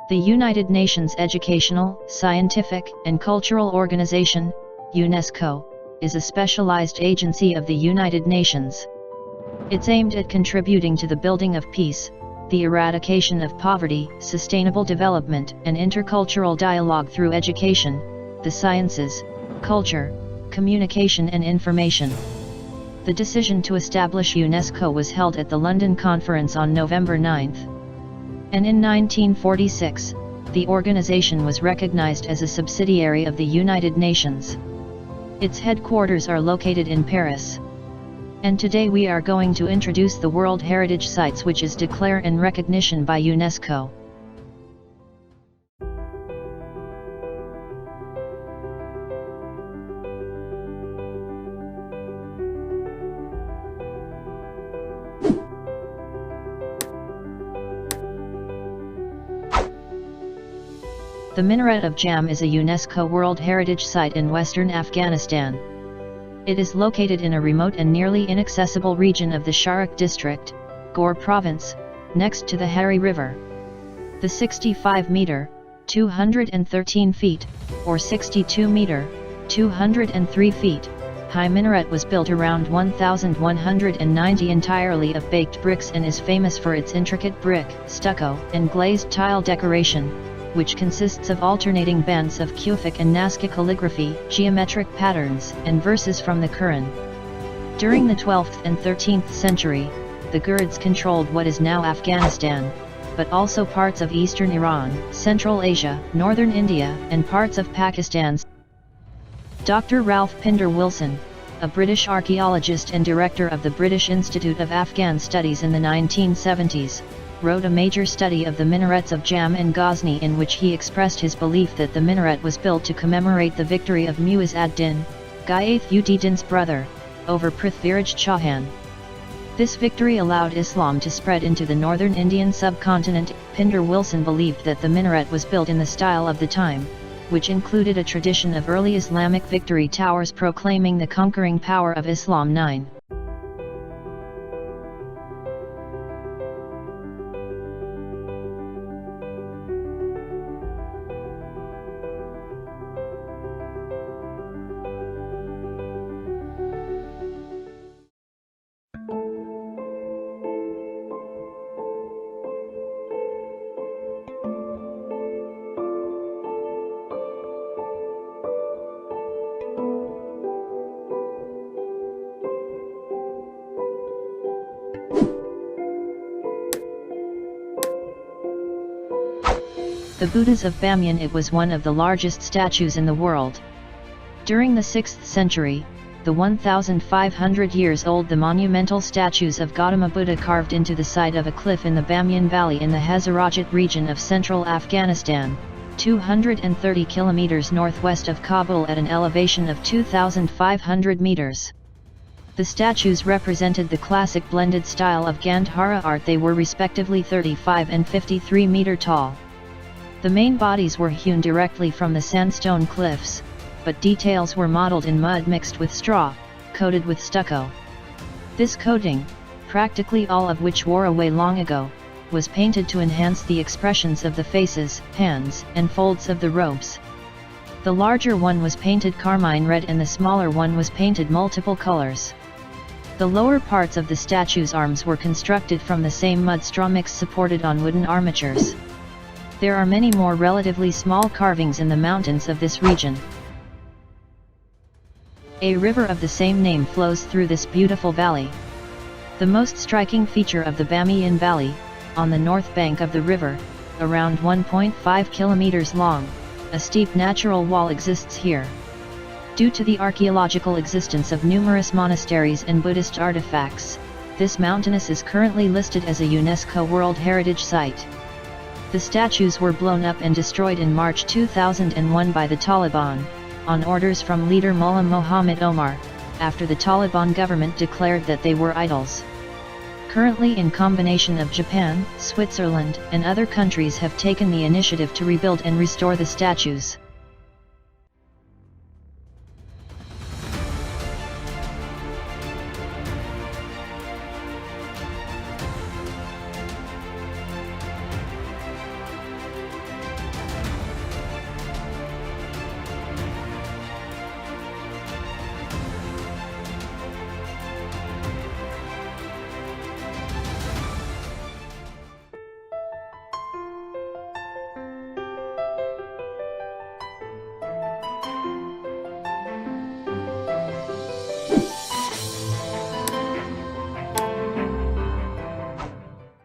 The United Nations Educational, Scientific, and Cultural Organization, UNESCO, is a specialized agency of the United Nations. It's aimed at contributing to the building of peace, the eradication of poverty, sustainable development, and intercultural dialogue through education, the sciences, culture, communication and information. The decision to establish UNESCO was held at the London Conference on November 9. And in 1946, the organization was recognized as a subsidiary of the United Nations. Its headquarters are located in Paris. And today we are going to introduce the World Heritage Sites, which is declared and recognition by UNESCO. The Minaret of Jam is a UNESCO World Heritage Site in western Afghanistan. It is located in a remote and nearly inaccessible region of the Sharak district, Ghor province, next to the Hari River. The 65-meter, 213 feet, or 62-meter, 203 feet, high minaret was built around 1190 entirely of baked bricks and is famous for its intricate brick, stucco, and glazed tile decoration, which consists of alternating bands of Kufic and Nazca calligraphy, geometric patterns, and verses from the Quran. During the 12th and 13th century, the Ghurids controlled what is now Afghanistan, but also parts of eastern Iran, Central Asia, northern India, and parts of Pakistan. Dr. Ralph Pinder Wilson, a British archaeologist and director of the British Institute of Afghan Studies in the 1970s, wrote a major study of the minarets of Jam and Ghazni in which he expressed his belief that the minaret was built to commemorate the victory of Muiz ad-Din, Ghayath-ud-Din's brother, over Prithviraj Chauhan. This victory allowed Islam to spread into the northern Indian subcontinent. Pinder Wilson believed that the minaret was built in the style of the time, which included a tradition of early Islamic victory towers proclaiming the conquering power of Islam. 9. The Buddhas of Bamyan. It was one of the largest statues in the world. During the 6th century, the 1,500 years old the monumental statues of Gautama Buddha carved into the side of a cliff in the Bamyan Valley in the Hazarajat region of central Afghanistan, 230 kilometers northwest of Kabul at an elevation of 2,500 meters. The statues represented the classic blended style of Gandhara art. They were respectively 35 and 53 meter tall. The main bodies were hewn directly from the sandstone cliffs, but details were modeled in mud mixed with straw, coated with stucco. This coating, practically all of which wore away long ago, was painted to enhance the expressions of the faces, hands, and folds of the robes. The larger one was painted carmine red and the smaller one was painted multiple colors. The lower parts of the statue's arms were constructed from the same mud straw mix supported on wooden armatures. There are many more relatively small carvings in the mountains of this region. A river of the same name flows through this beautiful valley. The most striking feature of the Bamyan Valley, on the north bank of the river, around 1.5 kilometers long, a steep natural wall exists here. Due to the archaeological existence of numerous monasteries and Buddhist artifacts, this mountainous is currently listed as a UNESCO World Heritage Site. The statues were blown up and destroyed in March 2001 by the Taliban, on orders from leader Mullah Mohammed Omar, after the Taliban government declared that they were idols. Currently, in combination of Japan, Switzerland, and other countries have taken the initiative to rebuild and restore the statues.